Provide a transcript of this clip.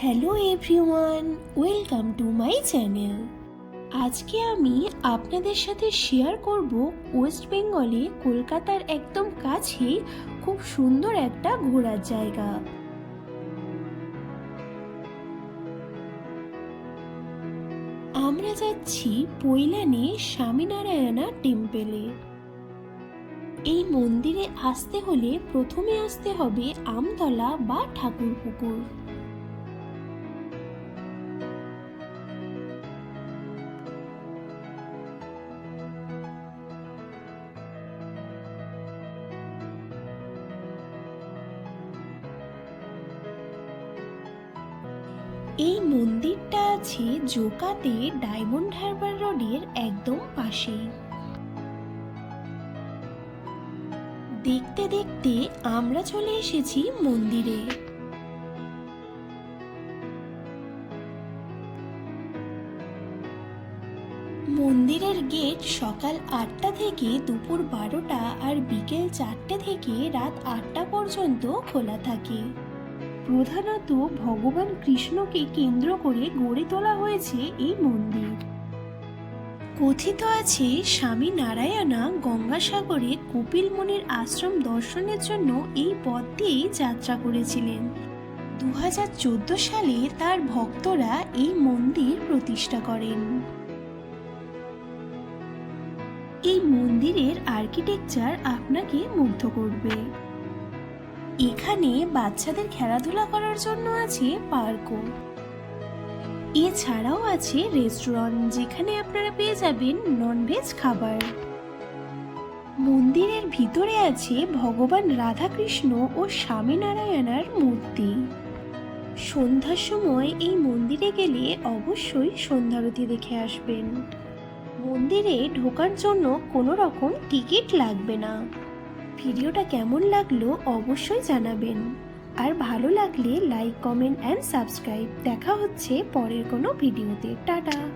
Hello everyone, welcome to my channel. আজকে আমি আপনাদের সাথে শেয়ার করব ওয়েস্ট বেঙ্গলে কলকাতার একদম কাছেই খুব সুন্দর একটা ঘোরার জায়গা। আমরা যাচ্ছি পৈলানে স্বামীনারায়ণা টেম্পেলে। এই মন্দিরে আসতে হলে প্রথমে আসতে হবে আমতলা বা ঠাকুরপুকুর। এই মন্দিরটা আছে জোকাতে ডায়মন্ড হারবার রোডের একদম পাশেই। দেখতে দেখতে আমরা চলে এসেছি মন্দিরে। মন্দিরের গেট সকাল 8টা থেকে দুপুর 12টা আর বিকেল 4টে থেকে রাত 8টা পর্যন্ত খোলা থাকে। প্রধানত ভগবান কৃষ্ণকে কেন্দ্র করে গড়ে তোলা হয়েছে এই মন্দির। কথিত আছে স্বামী নারায়ণা গঙ্গাসাগরে কপিল মুনির আশ্রম দর্শনের জন্য এই পথ দিয়েই যাত্রা করেছিলেন। 2014 সালে তার ভক্তরা এই মন্দির প্রতিষ্ঠা করেন। এই মন্দিরের আর্কিটেকচার আপনাকে মুগ্ধ করবে। এখানে বাচ্চাদের খেলাধুলা করার জন্য আছে পার্কও। এছাড়াও আছে রেস্টুরেন্ট, যেখানে আপনারা পেয়ে যাবেন ননভেজ খাবার। মন্দিরের ভিতরে আছে ভগবান রাধাকৃষ্ণ ও স্বামীনারায়ণার মূর্তি। সন্ধ্যার সময় এই মন্দিরে গেলে অবশ্যই সন্ধ্যারতি দেখে আসবেন। মন্দিরে ঢোকার জন্য কোনো রকম টিকিট লাগবে না। ভিডিওটা কেমন লাগলো অবশ্যই জানাবেন, আর ভালো লাগলে লাইক, কমেন্ট অ্যান্ড সাবস্ক্রাইব। দেখা হচ্ছে পরের কোনো ভিডিওতে। টাটা।